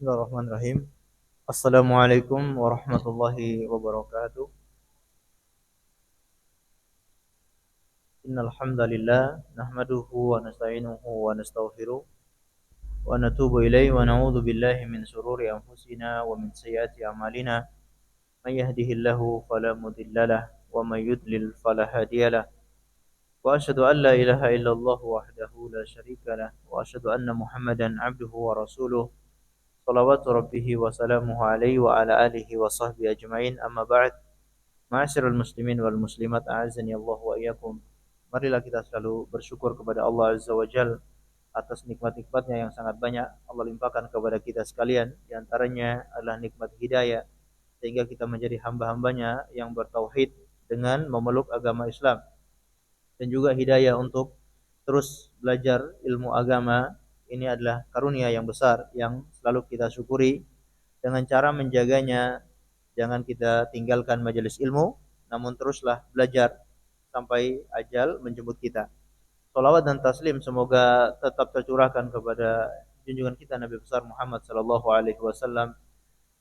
Bismillahirrahmanirrahim. Assalamualaikum warahmatullahi wabarakatuh. Innal hamdalillah nahmaduhu wa nasta'inuhu wa nastaghfiruh wa natubu ilaihi wa na'udzu billahi min shururi anfusina wa min sayyiati a'malina. May yahdihillahu fala mudhillalah wa may yudlil fala hadiyalah. Wa asyhadu an la ilaha illallah wahdahu la syarikalah wa asyhadu anna Muhammadan 'abduhu wa rasuluh. Shalawatu rabbihi wa salamuhu alaihi wa ala alihi wa sahbihi ajma'in, amma ba'd. Ma'asyiral muslimin wal muslimat, a'azzani Allah wa iyyakum. Marilah kita selalu bersyukur kepada Allah Azza wa Jalla atas nikmat-nikmatnya yang sangat banyak Allah limpahkan kepada kita sekalian. Di antaranya adalah nikmat hidayah, sehingga kita menjadi hamba-hambanya yang bertauhid dengan memeluk agama Islam, dan juga hidayah untuk terus belajar ilmu agama. Ini adalah karunia yang besar yang selalu kita syukuri. Dengan cara menjaganya, jangan kita tinggalkan majelis ilmu, namun teruslah belajar sampai ajal menjemput kita. Salawat dan taslim semoga tetap tercurahkan kepada junjungan kita Nabi besar Muhammad sallallahu alaihi wasallam,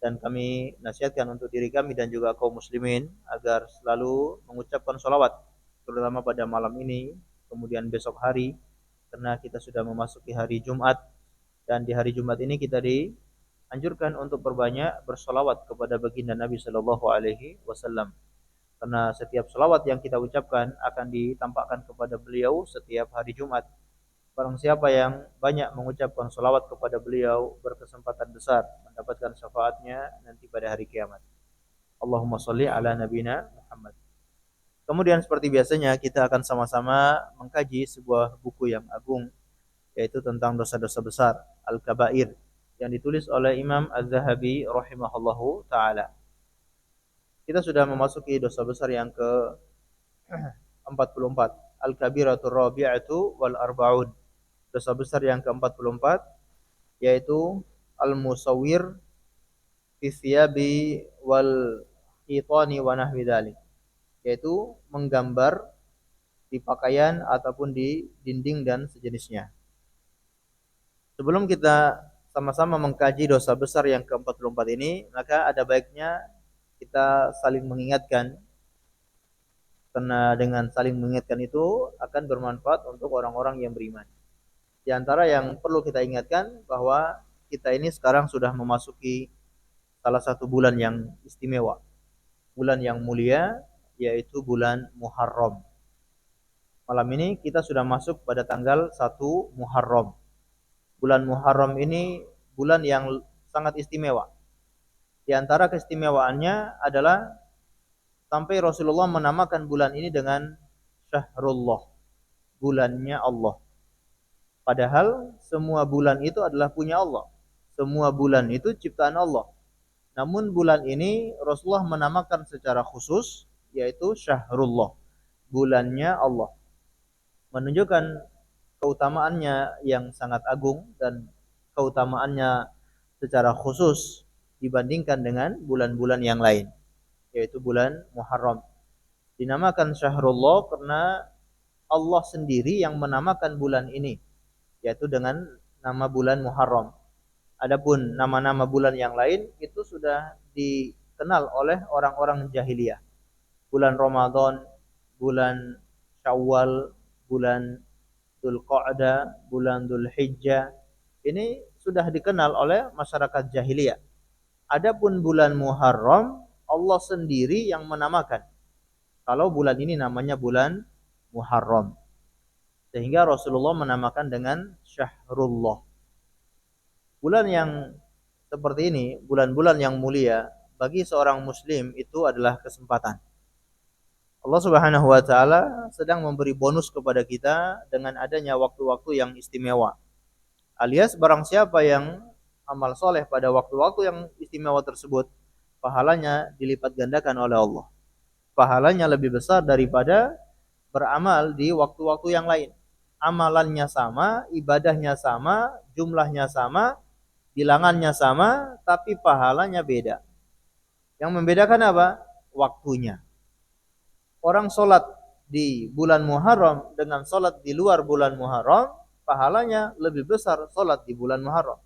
dan kami nasihatkan untuk diri kami dan juga kaum muslimin agar selalu mengucapkan salawat, terutama pada malam ini, kemudian besok hari, karena kita sudah memasuki hari Jumat, dan di hari Jumat ini kita dianjurkan untuk berbanyak bersolawat kepada baginda Nabi Shallallahu Alaihi Wasallam, karena setiap solawat yang kita ucapkan akan ditampakkan kepada beliau setiap hari Jumat. Barang siapa yang banyak mengucapkan solawat kepada beliau berkesempatan besar mendapatkan syafaatnya nanti pada hari kiamat. Allahumma sholli ala nabina Muhammad. Kemudian seperti biasanya kita akan sama-sama mengkaji sebuah buku yang agung, yaitu tentang dosa-dosa besar, Al-Kabair, yang ditulis oleh Imam Az-Zahabi rahimahullahu ta'ala. Kita sudah memasuki dosa besar yang ke-44, Al-Kabiratul Rabi'atu wal Arba'un. Dosa besar yang ke-44 yaitu Al-Musawwir fi thiyabi wal khitani wa nahwi dzalik, yaitu menggambar di pakaian ataupun di dinding dan sejenisnya. Sebelum kita sama-sama mengkaji dosa besar yang ke-44 ini, maka ada baiknya kita saling mengingatkan, karena dengan saling mengingatkan itu akan bermanfaat untuk orang-orang yang beriman. Di antara yang perlu kita ingatkan bahwa kita ini sekarang sudah memasuki salah satu bulan yang istimewa, bulan yang mulia, yaitu bulan Muharram. Malam ini kita sudah masuk pada tanggal 1 Muharram. Bulan Muharram ini bulan yang sangat istimewa. Di antara keistimewaannya adalah sampai Rasulullah menamakan bulan ini dengan Syahrullah, bulannya Allah. Padahal semua bulan itu adalah punya Allah. Semua bulan itu ciptaan Allah. Namun bulan ini Rasulullah menamakan secara khusus, yaitu Syahrullah, bulannya Allah, menunjukkan keutamaannya yang sangat agung dan keutamaannya secara khusus dibandingkan dengan bulan-bulan yang lain, yaitu bulan Muharram. Dinamakan Syahrullah karena Allah sendiri yang menamakan bulan ini, yaitu dengan nama bulan Muharram. Adapun nama-nama bulan yang lain itu sudah dikenal oleh orang-orang jahiliyah. Bulan Ramadan, bulan Syawal, bulan Dzulqa'dah, bulan Dzulhijjah, ini sudah dikenal oleh masyarakat jahiliyah. Adapun bulan Muharram, Allah sendiri yang menamakan kalau bulan ini namanya bulan Muharram, sehingga Rasulullah menamakan dengan Syahrullah. Bulan yang seperti ini, bulan-bulan yang mulia, bagi seorang muslim itu adalah kesempatan. Allah Subhanahu wa taala sedang memberi bonus kepada kita dengan adanya waktu-waktu yang istimewa. Alias barang siapa yang amal soleh pada waktu-waktu yang istimewa tersebut, pahalanya dilipat gandakan oleh Allah. Pahalanya lebih besar daripada beramal di waktu-waktu yang lain. Amalannya sama, ibadahnya sama, jumlahnya sama, bilangannya sama, tapi pahalanya beda. Yang membedakan apa? Waktunya. Orang sholat di bulan Muharram dengan sholat di luar bulan Muharram, pahalanya lebih besar sholat di bulan Muharram.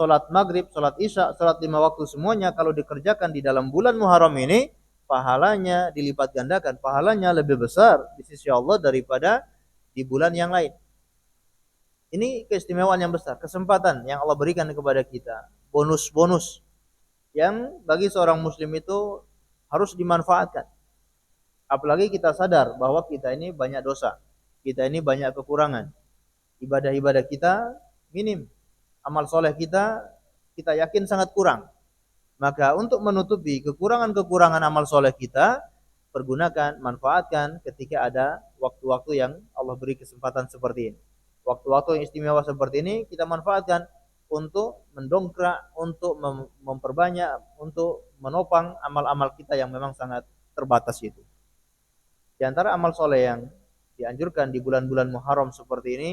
salat maghrib, salat isya, salat 5 waktu semuanya kalau dikerjakan di dalam bulan Muharram ini, pahalanya dilipat gandakan, pahalanya lebih besar di sisi Allah daripada di bulan yang lain. Ini keistimewaan yang besar, kesempatan yang Allah berikan kepada kita, bonus-bonus yang bagi seorang muslim itu harus dimanfaatkan. Apalagi kita sadar bahwa kita ini banyak dosa, kita ini banyak kekurangan, ibadah-ibadah kita minim, amal soleh kita yakin sangat kurang. Maka untuk menutupi kekurangan-kekurangan amal soleh kita, pergunakan, manfaatkan ketika ada waktu-waktu yang Allah beri kesempatan seperti ini. Waktu-waktu yang istimewa seperti ini kita manfaatkan untuk mendongkrak, untuk memperbanyak, untuk menopang amal-amal kita yang memang sangat terbatas itu. Di antara amal soleh yang dianjurkan di bulan-bulan Muharram seperti ini,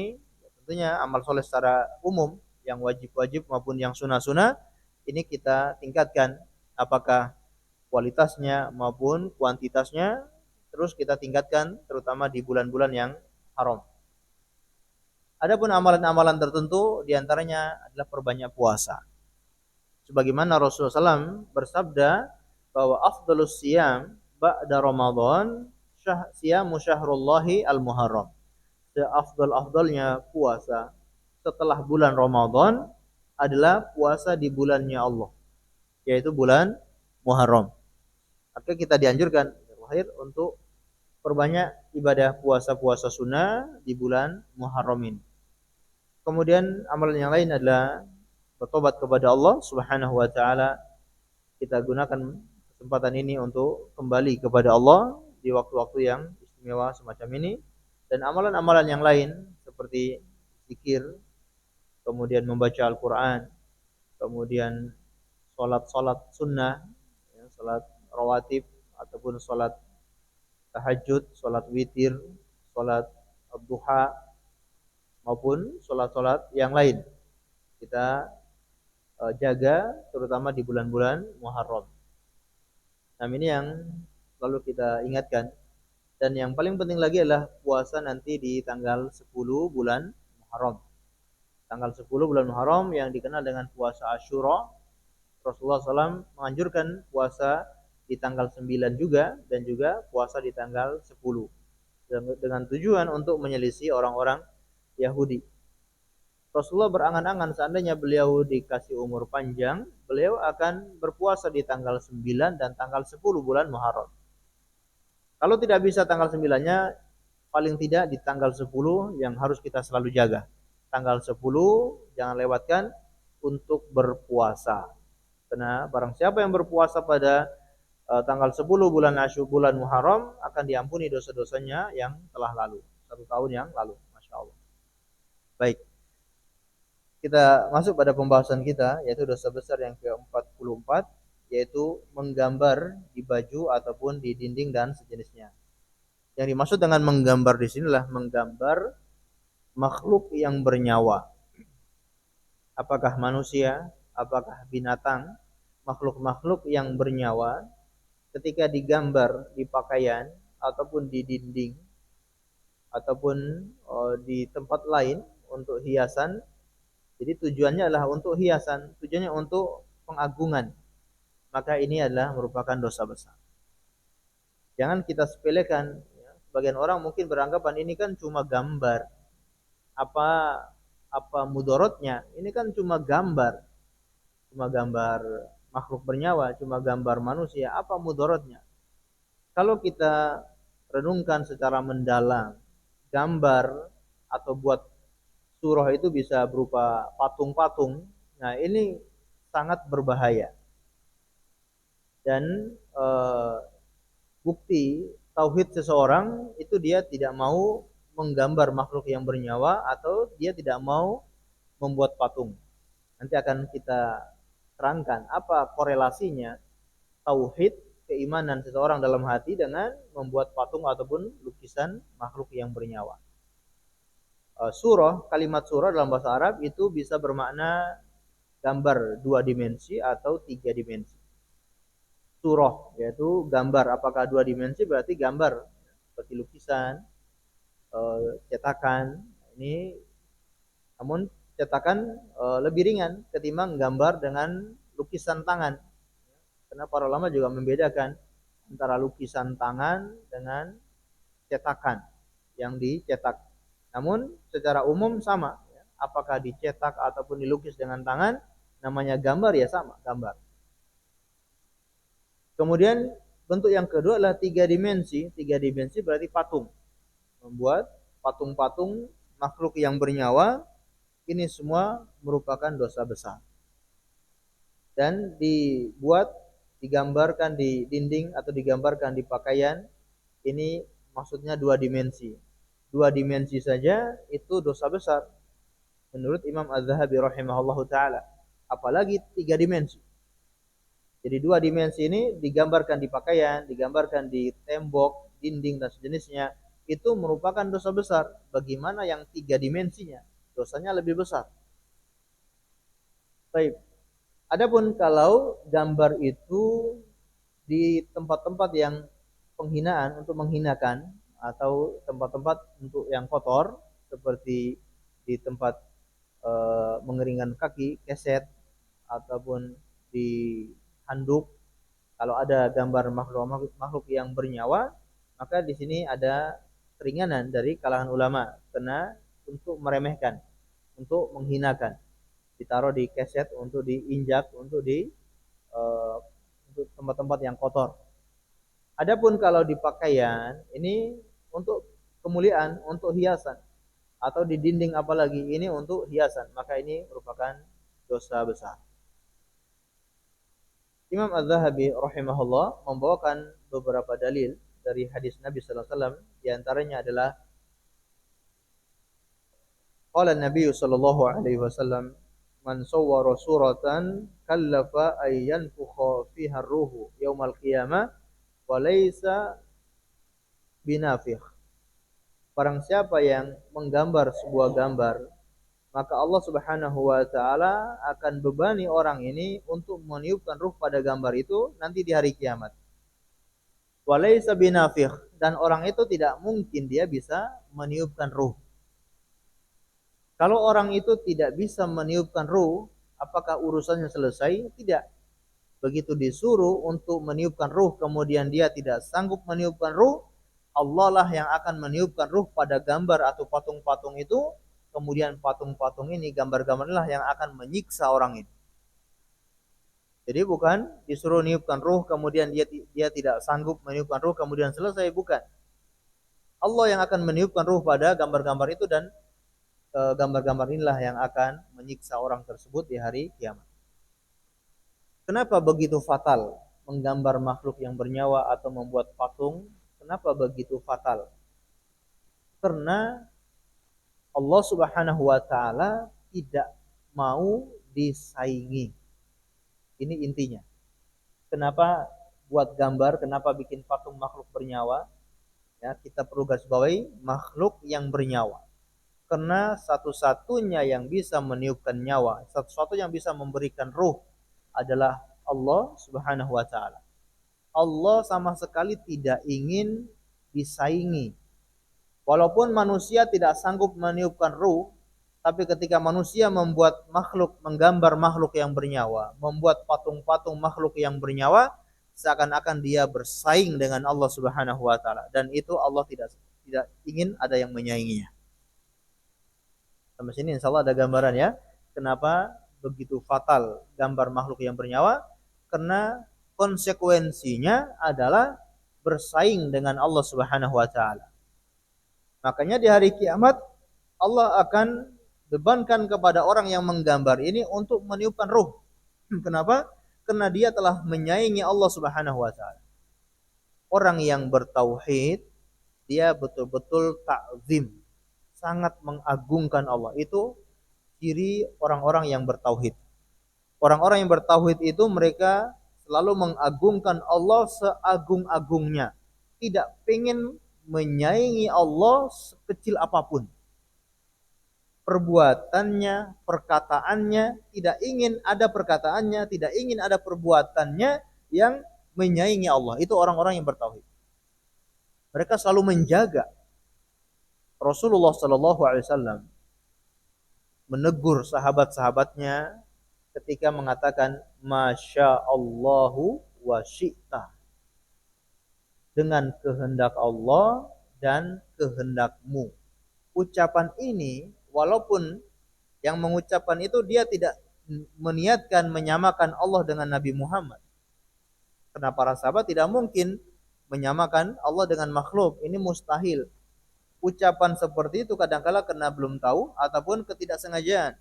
tentunya amal soleh secara umum, yang wajib-wajib maupun yang sunnah-sunnah, ini kita tingkatkan, apakah kualitasnya maupun kuantitasnya, terus kita tingkatkan terutama di bulan-bulan yang haram. Adapun amalan-amalan tertentu diantaranya adalah perbanyak puasa. Sebagaimana Rasulullah SAW bersabda bahwa afdalus siyam ba'da Ramadan siyamu syahrullahi al-Muharram. Seafdal-afdalnya puasa setelah bulan Ramadan adalah puasa di bulannya Allah, yaitu bulan Muharram. Maka kita dianjurkan untuk perbanyak ibadah puasa-puasa sunnah di bulan Muharram ini. Kemudian amalan yang lain adalah bertobat kepada Allah Subhanahu wa taala. Kita gunakan kesempatan ini untuk kembali kepada Allah di waktu-waktu yang istimewa semacam ini, dan amalan-amalan yang lain seperti zikir, kemudian membaca Al-Qur'an, kemudian salat-salat sunnah, salat rawatib ataupun salat tahajud, salat witir, salat duha maupun salat-salat yang lain kita jaga terutama di bulan-bulan Muharram. Nah, ini yang selalu kita ingatkan. Dan yang paling penting lagi adalah puasa nanti di tanggal 10 bulan Muharram. Tanggal 10 bulan Muharram yang dikenal dengan puasa Asyura. Rasulullah SAW menganjurkan puasa di tanggal 9 juga, dan juga puasa di tanggal 10. Dengan tujuan untuk menyelisih orang-orang Yahudi. Rasulullah berangan-angan seandainya beliau dikasih umur panjang, beliau akan berpuasa di tanggal 9 dan tanggal 10 bulan Muharram. Kalau tidak bisa tanggal 9-nya, paling tidak di tanggal 10 yang harus kita selalu jaga. Tanggal 10 jangan lewatkan untuk berpuasa. Karena barang siapa yang berpuasa pada tanggal 10 bulan bulan Muharram akan diampuni dosa-dosanya yang telah lalu, 1 tahun yang lalu. Masya Allah. Baik. Kita masuk pada pembahasan kita, yaitu dosa besar yang ke-44, yaitu menggambar di baju ataupun di dinding dan sejenisnya. Yang dimaksud dengan menggambar di sinilah menggambar makhluk yang bernyawa. Apakah manusia, apakah binatang, makhluk-makhluk yang bernyawa ketika digambar di pakaian ataupun di dinding ataupun di tempat lain untuk hiasan. Jadi tujuannya adalah untuk hiasan, tujuannya untuk pengagungan. Maka ini adalah merupakan dosa besar. Jangan kita sepelekan. Sebagian orang mungkin beranggapan ini kan cuma gambar. Apa mudorotnya? Ini kan cuma gambar. Cuma gambar makhluk bernyawa, cuma gambar manusia. Apa mudorotnya? Kalau kita renungkan secara mendalam, gambar atau buat surah itu bisa berupa patung-patung. Nah, ini sangat berbahaya. Dan bukti tauhid seseorang itu dia tidak mau menggambar makhluk yang bernyawa atau dia tidak mau membuat patung. Nanti akan kita terangkan apa korelasinya tauhid keimanan seseorang dalam hati dengan membuat patung ataupun lukisan makhluk yang bernyawa. Surah, kalimat surah dalam bahasa Arab itu bisa bermakna gambar 2 dimensi atau 3 dimensi. Surah yaitu gambar, apakah 2 dimensi berarti gambar seperti lukisan, cetakan. Ini namun cetakan lebih ringan ketimbang gambar dengan lukisan tangan. Karena para ulama juga membedakan antara lukisan tangan dengan cetakan yang dicetak. Namun secara umum sama, apakah dicetak ataupun dilukis dengan tangan, namanya gambar ya sama, gambar. Kemudian bentuk yang kedua adalah tiga dimensi. Tiga dimensi berarti patung. Membuat patung-patung makhluk yang bernyawa, ini semua merupakan dosa besar. Dan digambarkan di dinding atau digambarkan di pakaian, ini maksudnya dua dimensi. Dua dimensi saja itu dosa besar menurut Imam Az-Zahabi rahimahullahu taala. Apalagi tiga dimensi. Jadi dua dimensi ini digambarkan di pakaian, digambarkan di tembok, dinding dan sejenisnya, itu merupakan dosa besar. Bagaimana yang tiga dimensinya? Dosanya lebih besar. Baik. Adapun kalau gambar itu di tempat-tempat yang penghinaan untuk menghinakan atau tempat-tempat untuk yang kotor seperti di tempat mengeringkan kaki, keset ataupun di handuk, kalau ada gambar makhluk yang bernyawa, maka di sini ada keringanan dari kalangan ulama karena untuk meremehkan, untuk menghinakan, ditaruh di keset untuk diinjak, untuk tempat-tempat yang kotor. Adapun kalau di pakaian ini untuk kemuliaan, untuk hiasan, atau di dinding apalagi ini untuk hiasan, maka ini merupakan dosa besar. Imam Az-Zahabi rahimahullah membawakan beberapa dalil dari hadis Nabi sallallahu alaihi wasallam, di antaranya adalah qala Nabi sallallahu alaihi wasallam, man sawwara suratan kallafa ay yanfukha fiha ar-ruhu yaumal qiyamah wa laysa binafikh. Barang siapa yang menggambar sebuah gambar, maka Allah Subhanahu wa taala akan bebani orang ini untuk meniupkan ruh pada gambar itu nanti di hari kiamat. Walaysa binafikh, dan orang itu tidak mungkin dia bisa meniupkan ruh. Kalau orang itu tidak bisa meniupkan ruh, apakah urusannya selesai? Tidak. Begitu disuruh untuk meniupkan ruh kemudian dia tidak sanggup meniupkan ruh, Allah lah yang akan meniupkan ruh pada gambar atau patung-patung itu. Kemudian patung-patung ini, gambar-gambar inilah yang akan menyiksa orang itu. Jadi bukan disuruh niupkan ruh kemudian dia tidak sanggup meniupkan ruh kemudian selesai, bukan. Allah yang akan meniupkan ruh pada gambar-gambar itu, dan gambar-gambar inilah yang akan menyiksa orang tersebut di hari kiamat. Kenapa begitu fatal menggambar makhluk yang bernyawa atau membuat patung? Kenapa begitu fatal? Karena Allah Subhanahu wa taala tidak mau disaingi. Ini intinya. Kenapa buat gambar, kenapa bikin patung makhluk bernyawa? Ya, kita perlu garis bawahi makhluk yang bernyawa. Karena satu-satunya yang bisa meniupkan nyawa, satu-satunya yang bisa memberikan ruh adalah Allah Subhanahu wa taala. Allah sama sekali tidak ingin disaingi. Walaupun manusia tidak sanggup meniupkan ruh, tapi ketika manusia membuat makhluk, menggambar makhluk yang bernyawa, membuat patung-patung makhluk yang bernyawa, seakan-akan dia bersaing dengan Allah Subhanahu wa taala, dan itu Allah tidak ingin ada yang menyainginya. Sampai sini insyaallah ada gambaran ya. Kenapa begitu fatal gambar makhluk yang bernyawa? Karena konsekuensinya adalah bersaing dengan Allah Subhanahu wa taala. Makanya di hari kiamat Allah akan bebankan kepada orang yang menggambar ini untuk meniupkan ruh. Kenapa? Karena dia telah menyaingi Allah Subhanahu wa taala. Orang yang bertauhid, dia betul-betul takzim, sangat mengagungkan Allah. Itu ciri orang-orang yang bertauhid. Orang-orang yang bertauhid itu mereka selalu mengagungkan Allah seagung-agungnya. Tidak ingin menyaingi Allah sekecil apapun. Perbuatannya, perkataannya, tidak ingin ada perkataannya, tidak ingin ada perbuatannya yang menyaingi Allah. Itu orang-orang yang bertauhid. Mereka selalu menjaga. Rasulullah sallallahu alaihi wasallam menegur sahabat-sahabatnya ketika mengatakan Masya Allahu wa syi'ta, dengan kehendak Allah dan kehendakmu. Ucapan ini walaupun yang mengucapkan itu dia tidak meniatkan menyamakan Allah dengan Nabi Muhammad. Karena para sahabat tidak mungkin menyamakan Allah dengan makhluk, ini mustahil. Ucapan seperti itu kadang-kala karena belum tahu ataupun ketidaksengajaan.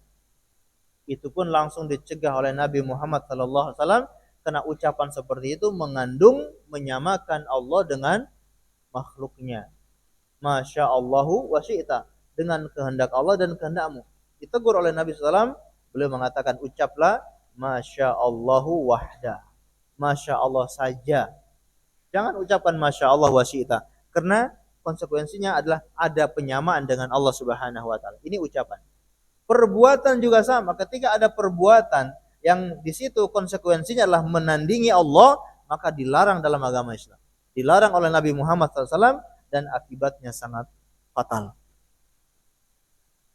Itu pun langsung dicegah oleh Nabi Muhammad SAW karena ucapan seperti itu mengandung menyamakan Allah dengan makhluknya. Masya Allahu wa syi'ta, dengan kehendak Allah dan kehendakmu. Ditegur oleh Nabi SAW, beliau mengatakan ucaplah Masya Allahu wahda, Masya Allah saja. Jangan ucapkan Masya Allah wa syi'ta, karena konsekuensinya adalah ada penyamaan dengan Allah Subhanahu wa taala. Ini ucapan. Perbuatan juga sama. Ketika ada perbuatan yang di situ konsekuensinya adalah menandingi Allah, maka dilarang dalam agama Islam. Dilarang oleh Nabi Muhammad SAW dan akibatnya sangat fatal.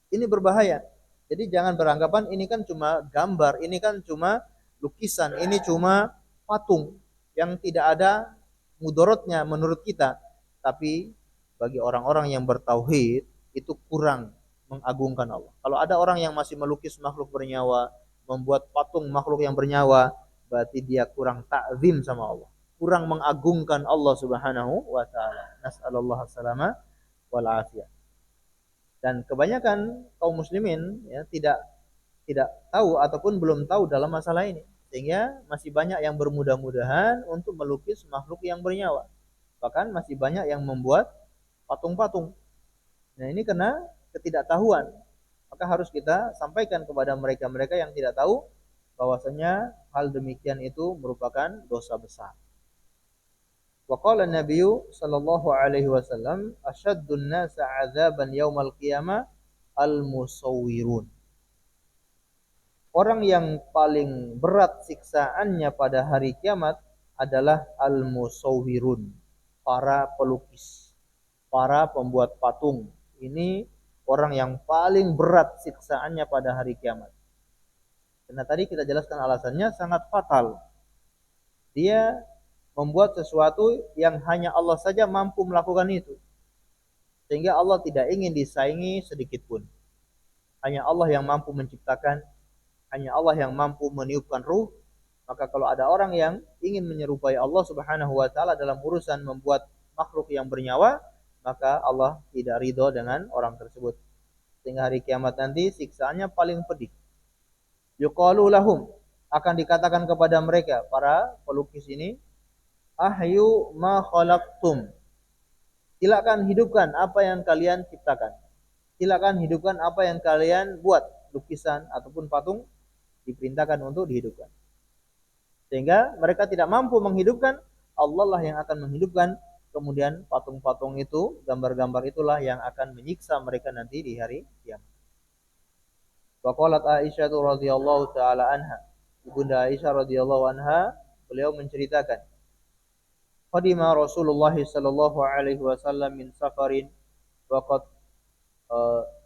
Ini berbahaya. Jadi jangan beranggapan ini kan cuma gambar, ini kan cuma lukisan, ini cuma patung yang tidak ada mudorotnya menurut kita. Tapi bagi orang-orang yang bertauhid itu kurang mengagungkan Allah. Kalau ada orang yang masih melukis makhluk bernyawa, membuat patung makhluk yang bernyawa, berarti dia kurang ta'zim sama Allah, kurang mengagungkan Allah Subhanahu wa taala. Nas'alullah as-salama wal afiyah. Dan kebanyakan kaum muslimin ya tidak tahu ataupun belum tahu dalam masalah ini, sehingga masih banyak yang bermudah-mudahan untuk melukis makhluk yang bernyawa. Bahkan masih banyak yang membuat patung-patung. Nah, ini karena ketidaktahuan. Maka harus kita sampaikan kepada mereka-mereka yang tidak tahu bahwasanya hal demikian itu merupakan dosa besar. Wa qala an-nabiy sallallahu alaihi wasallam asyaddun nas 'adzaban yaumal qiyamah al-musawwirun. Orang yang paling berat siksaannya pada hari kiamat adalah al-musawwirun, para pelukis, para pembuat patung. Ini orang yang paling berat siksaannya pada hari kiamat. Karena tadi kita jelaskan alasannya sangat fatal. Dia membuat sesuatu yang hanya Allah saja mampu melakukan itu. Sehingga Allah tidak ingin disaingi sedikit pun. Hanya Allah yang mampu menciptakan, hanya Allah yang mampu meniupkan ruh. Maka kalau ada orang yang ingin menyerupai Allah Subhanahu wa taala dalam urusan membuat makhluk yang bernyawa, maka Allah tidak ridho dengan orang tersebut. Sehingga hari kiamat nanti siksaannya paling pedih. Yuqalu lahum, akan dikatakan kepada mereka para pelukis ini, ahyu ma khalaqtum, silakan hidupkan apa yang kalian ciptakan, silakan hidupkan apa yang kalian buat, lukisan ataupun patung diperintahkan untuk dihidupkan. Sehingga mereka tidak mampu menghidupkan, Allah lah yang akan menghidupkan. Kemudian patung-patung itu, gambar-gambar itulah yang akan menyiksa mereka nanti di hari kiamat. Wa qalat Aisyah radhiyallahu taala anha, Ibunda Aisyah radhiyallahu anha, beliau menceritakan, qadima Rasulullah sallallahu alaihi wasallam min safarin wa qad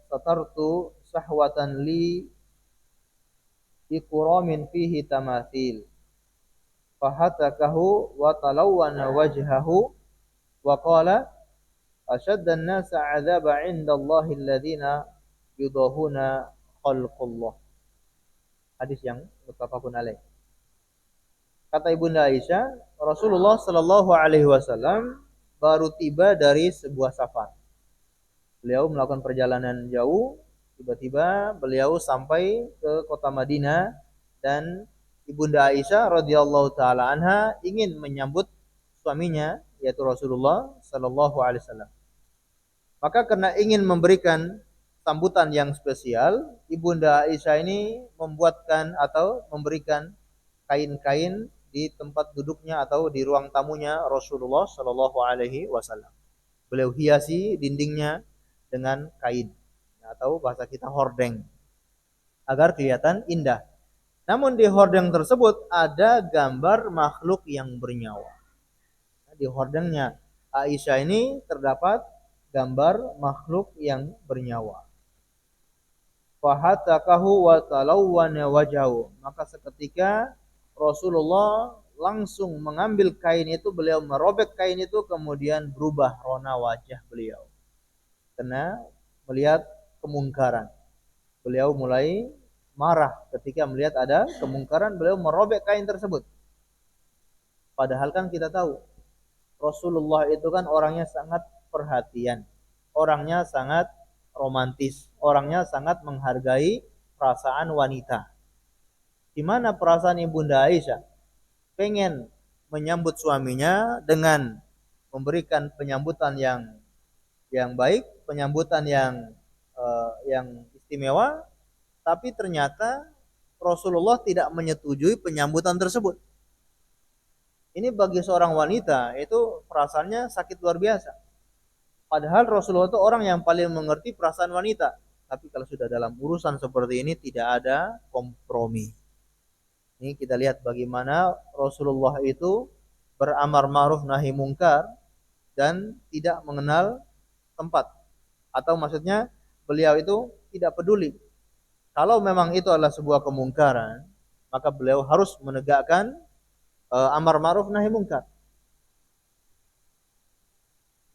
satartu sahwatan li bi quramin fihi tamathil fahatakahu wa talawwana wajhahu wa qala ashaddan nas 'adzaba 'inda Allahi alladhina yudahuna khalqullah. Hadis yang muttafaqun alaih. Kata Ibunda Aisyah, Rasulullah sallallahu alaihi wasallam baru tiba dari sebuah safar. Beliau melakukan perjalanan jauh, tiba-tiba beliau sampai ke kota Madinah dan Ibunda Aisyah radhiyallahu taala anha ingin menyambut suaminya yaitu Rasulullah sallallahu alaihi wasallam. Maka karena ingin memberikan sambutan yang spesial, Ibunda Aisyah ini membuatkan atau memberikan kain-kain di tempat duduknya atau di ruang tamunya Rasulullah sallallahu alaihi wasallam. Beliau hiasi dindingnya dengan kain atau bahasa kita hordeng agar kelihatan indah. Namun di hordeng tersebut ada gambar makhluk yang bernyawa. Di hordengnya Aisyah ini terdapat gambar makhluk yang bernyawa. fahatakahu wa talawwana wajhahu. Maka seketika Rasulullah langsung mengambil kain itu, beliau merobek kain itu, kemudian berubah rona wajah beliau karena melihat kemungkaran. Beliau mulai marah ketika melihat ada kemungkaran, beliau merobek kain tersebut. Padahal kan kita tahu Rasulullah itu kan orangnya sangat perhatian, orangnya sangat romantis, orangnya sangat menghargai perasaan wanita. Di mana perasaan Ibunda Aisyah pengen menyambut suaminya dengan memberikan penyambutan yang baik, penyambutan yang istimewa, tapi ternyata Rasulullah tidak menyetujui penyambutan tersebut. Ini bagi seorang wanita itu perasaannya sakit luar biasa. Padahal Rasulullah itu orang yang paling mengerti perasaan wanita. Tapi kalau sudah dalam urusan seperti ini tidak ada kompromi. Ini kita lihat bagaimana Rasulullah itu beramar ma'ruf nahi mungkar dan tidak mengenal tempat. Atau maksudnya beliau itu tidak peduli. Kalau memang itu adalah sebuah kemungkaran, maka beliau harus menegakkan amar ma'ruf nahi mungkar.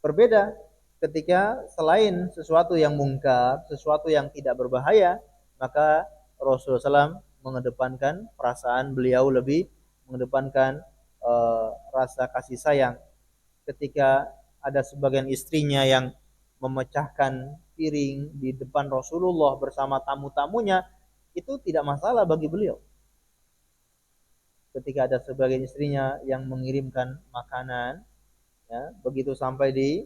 Berbeda ketika selain sesuatu yang mungkar, sesuatu yang tidak berbahaya, maka Rasulullah SAW mengedepankan perasaan beliau, lebih mengedepankan rasa kasih sayang. Ketika ada sebagian istrinya yang memecahkan piring di depan Rasulullah bersama tamu-tamunya, itu tidak masalah bagi beliau. Ketika ada sebagian istrinya yang mengirimkan makanan, ya, begitu sampai di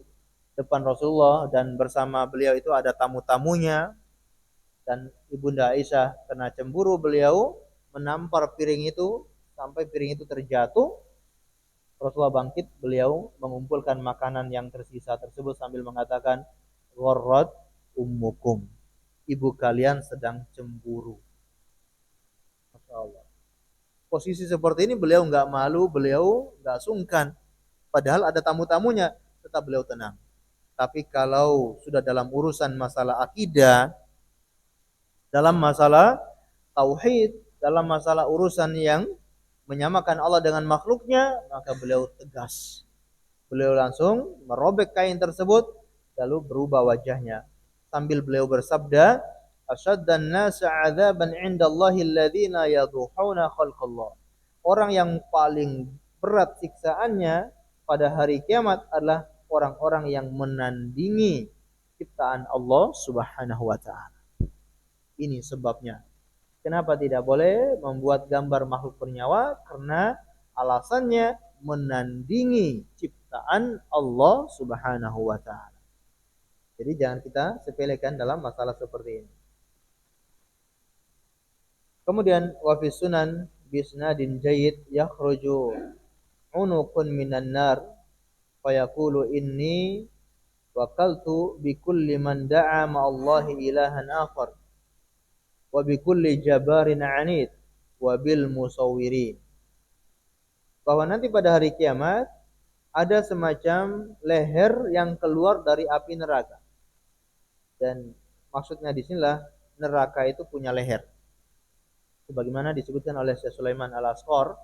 depan Rasulullah dan bersama beliau itu ada tamu-tamunya, dan Ibunda Aisyah kena cemburu, beliau menampar piring itu sampai piring itu terjatuh. Rasulullah bangkit, beliau mengumpulkan makanan yang tersisa tersebut sambil mengatakan, gharrat ummukum, ibu kalian sedang cemburu. Masya Allah. Posisi seperti ini beliau nggak malu, beliau nggak sungkan. Padahal ada tamu-tamunya, tetap beliau tenang. Tapi kalau sudah dalam urusan masalah akidah, dalam masalah tauhid, dalam masalah urusan yang menyamakan Allah dengan makhluknya, maka beliau tegas. Beliau langsung merobek kain tersebut, lalu berubah wajahnya. Sambil beliau bersabda, asyaddan nasi 'adzaban 'indallahi alladziina yadhuhuna khalqallah. Orang yang paling berat siksaannya pada hari kiamat adalah orang-orang yang menandingi ciptaan Allah Subhanahu wa taala. Ini sebabnya. Kenapa tidak boleh membuat gambar makhluk bernyawa? Karena alasannya menandingi ciptaan Allah Subhanahu wa taala. Jadi jangan kita sepelekan dalam masalah seperti ini. Kemudian wa fi sunan bisnadin jayyid yakhruju unuqun minan nar fa yaqulu inni wakaltu bi kulli man da'a ma Allahi ilahan akhar wa bi kulli jabarin 'anid wa bil musawwirin. Bahwa nanti pada hari kiamat ada semacam leher yang keluar dari api neraka. Dan maksudnya di sinilah neraka itu punya leher. Sebagaimana disebutkan oleh Syekh Sulaiman Al-Asqar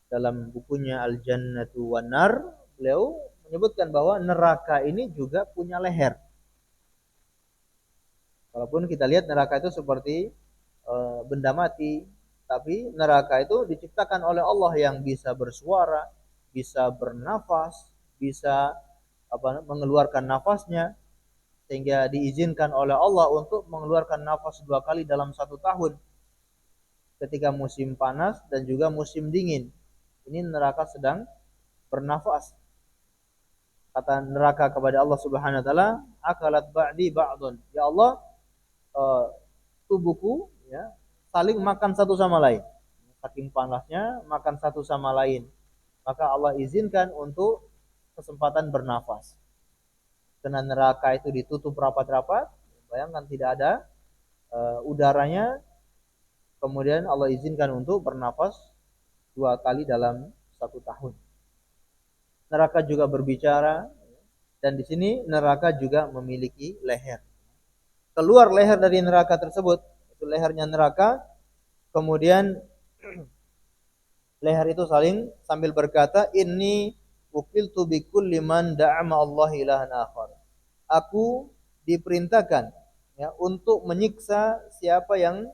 dalam bukunya Al-Jannatu wan Nar, beliau menyebutkan bahwa neraka ini juga punya leher. Walaupun kita lihat neraka itu seperti benda mati, tapi neraka itu diciptakan oleh Allah yang bisa bersuara, bisa bernafas, bisa mengeluarkan nafasnya, sehingga diizinkan oleh Allah untuk mengeluarkan nafas 2 kali dalam 1 tahun, ketika musim panas dan juga musim dingin. Ini neraka sedang bernafas. Kata neraka kepada Allah Subhanahu wa taala, akalat ba'di ba'dun. Ya Allah, tubuhku ya saling makan satu sama lain. Saking panasnya makan satu sama lain. Maka Allah izinkan untuk kesempatan bernafas. Karena neraka itu ditutup rapat-rapat, bayangkan tidak ada udaranya. Kemudian Allah izinkan untuk bernafas 2 kali dalam 1 tahun. Neraka juga berbicara, dan di sini neraka juga memiliki leher. Keluar leher dari neraka tersebut itu lehernya neraka, kemudian leher itu saling sambil berkata, inni wukiltu bikulli man da'ama Allah ilahan akhar. Aku diperintahkan ya untuk menyiksa siapa yang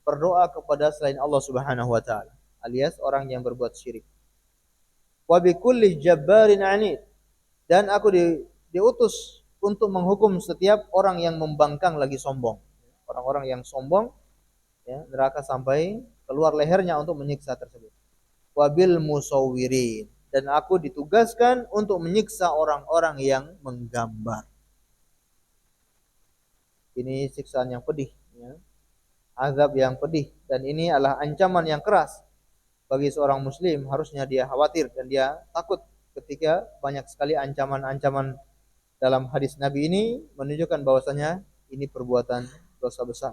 berdoa kepada selain Allah Subhanahu wa taala, alias orang yang berbuat syirik. Wa bikulli jabbarin 'anid, dan aku diutus untuk menghukum setiap orang yang membangkang lagi sombong. Orang-orang yang sombong ya, neraka sampai keluar lehernya untuk menyiksa tersebut. Wabil musawwirin, dan aku ditugaskan untuk menyiksa orang-orang yang menggambar. Ini siksaan yang pedih ya. Azab yang pedih, dan ini adalah ancaman yang keras bagi seorang muslim. Harusnya dia khawatir dan dia takut ketika banyak sekali ancaman-ancaman dalam hadis Nabi ini menunjukkan bahwasanya ini perbuatan dosa besar.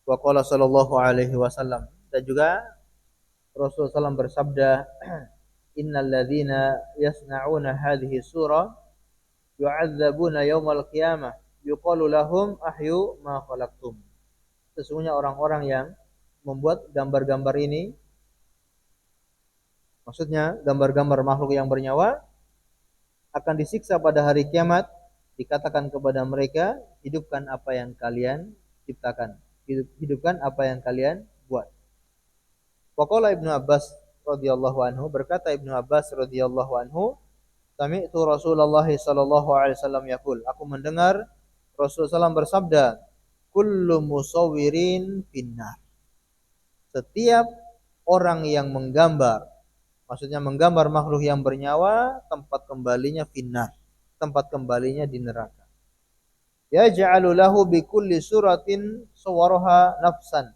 Wa qala sallallahu alaihi wasallam, dan juga Rasulullah SAW bersabda, innal ladzina yasna'una hadhihi surah yu'adzabuna yaumal qiyamah yuqalu lahum ahyu ma khalaqtum. Sesungguhnya orang-orang yang membuat gambar-gambar ini, maksudnya gambar-gambar makhluk yang bernyawa, akan disiksa pada hari kiamat. Dikatakan kepada mereka, hidupkan apa yang kalian ciptakan, hidupkan apa yang kalian buat. Waqala Ibnu Abbas radhiyallahu anhu, berkata Ibnu Abbas radhiyallahu anhu, sami'tu Rasulullah sallallahu alaihi wasallam yaqul, aku mendengar Rasulullah SAW bersabda, kullu musawwirin finnar. Setiap orang yang menggambar, maksudnya menggambar makhluk yang bernyawa, tempat kembalinya finnar, tempat kembalinya di neraka. Yaj'alu lahu bi kulli suratin sawaraha nafsan.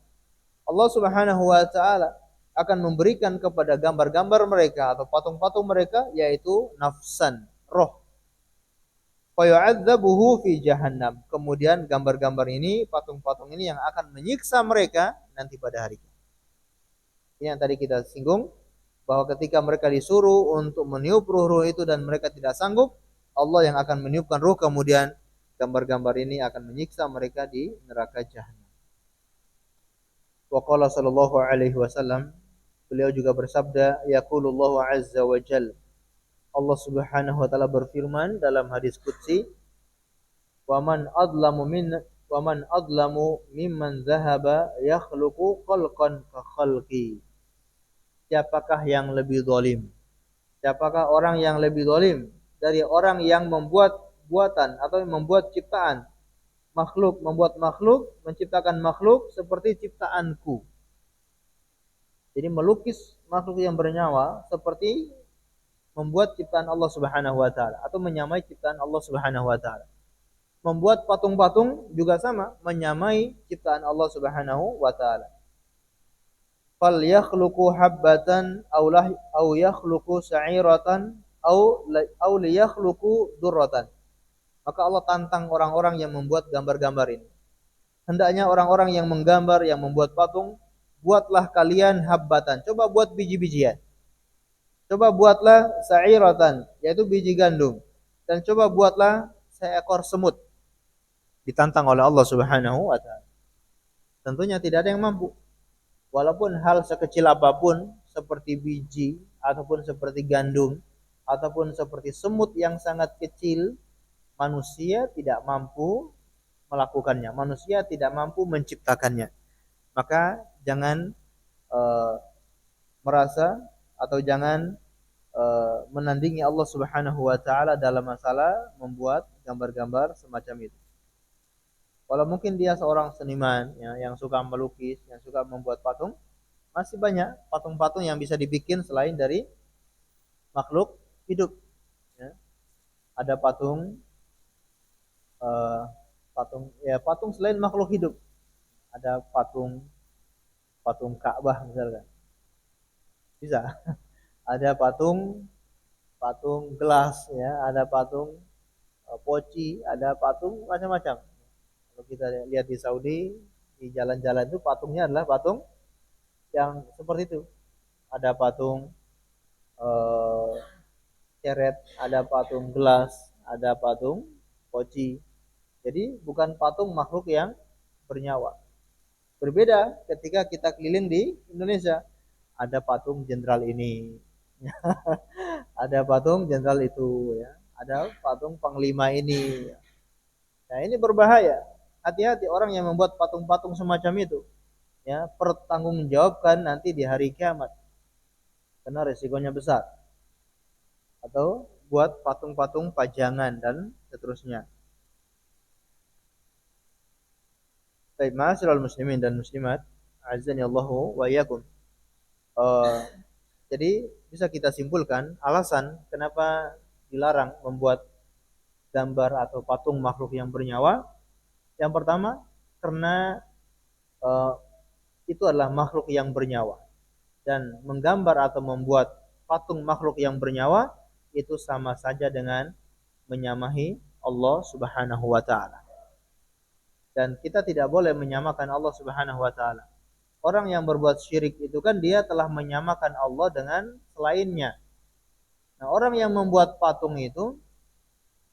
Allah Subhanahu wa taala akan memberikan kepada gambar-gambar mereka atau patung-patung mereka yaitu nafsan, roh. Fayu'adzabuhu fi jahannam. Kemudian gambar-gambar ini, patung-patung ini yang akan menyiksa mereka nanti pada hari kiamat. Ini yang tadi kita singgung, bahwa ketika mereka disuruh untuk meniup ruh-ruh itu dan mereka tidak sanggup, Allah yang akan meniupkan ruh, kemudian gambar-gambar ini akan menyiksa mereka di neraka jahannam. Wa qala sallallahu alaihi wasallam, beliau juga bersabda, yaqulullahu azza wa jalla, Allah Subhanahu wa taala berfirman dalam hadis qudsi, wa man adlamu mimman dhahaba yakhluqu khalqan ka khalqi. Siapakah yang lebih zalim? Siapakah orang yang lebih zalim dari orang yang membuat buatan atau membuat ciptaan makhluk, membuat makhluk, menciptakan makhluk seperti ciptaanku. Jadi melukis makhluk yang bernyawa seperti membuat ciptaan Allah Subhanahu wa taala atau menyamai ciptaan Allah Subhanahu wa taala. Membuat patung-patung juga sama, menyamai ciptaan Allah Subhanahu wa taala. Fal yakhluqu habbatan aw yakhluqu sa'iratan aw liyakhluqu durratan. Maka Allah tantang orang-orang yang membuat gambar-gambar ini. Hendaknya orang-orang yang menggambar, yang membuat patung, buatlah kalian habbatan. Coba buat biji-bijian. Coba buatlah sa'iratan, yaitu biji gandum. Dan coba buatlah seekor semut. Ditantang oleh Allah Subhanahu wa taala. Tentunya tidak ada yang mampu. Walaupun hal sekecil apapun, seperti biji, ataupun seperti gandum, ataupun seperti semut yang sangat kecil, manusia tidak mampu melakukannya. Manusia tidak mampu menciptakannya. Maka jangan merasa atau jangan menandingi Allah Subhanahu wa taala dalam masalah membuat gambar-gambar semacam itu. Kalau mungkin dia seorang seniman ya, yang suka melukis, yang suka membuat patung, masih banyak patung-patung yang bisa dibikin selain dari makhluk hidup. Ya. Ada patung patung selain makhluk hidup. Ada patung Ka'bah misalkan. Bisa. Ada patung gelas ya, ada patung poci, ada patung macam-macam. Kalau kita lihat di Saudi, di jalan-jalan itu patungnya adalah patung yang seperti itu. Ada patung ceret, ada patung gelas, ada patung poci. Jadi bukan patung makhluk yang bernyawa. Berbeda ketika kita keliling di Indonesia, ada patung jenderal ini, ada patung jenderal itu, ya, ada patung panglima ini. Nah, ini berbahaya. Hati-hati orang yang membuat patung-patung semacam itu, ya, pertanggungjawabkan nanti di hari kiamat, karena resikonya besar. Atau buat patung-patung pajangan dan seterusnya. Baik, ma'asyiral muslimin dan muslimat, azani Allahu wa iyyakum. Jadi bisa kita simpulkan alasan kenapa dilarang membuat gambar atau patung makhluk yang bernyawa. Yang pertama, karena uh, itu adalah makhluk yang bernyawa, dan menggambar atau membuat patung makhluk yang bernyawa itu sama saja dengan menyamahi Allah Subhanahu wa taala. Dan kita tidak boleh menyamakan Allah Subhanahu wa taala. Orang yang berbuat syirik itu kan dia telah menyamakan Allah dengan selainnya. Nah, orang yang membuat patung itu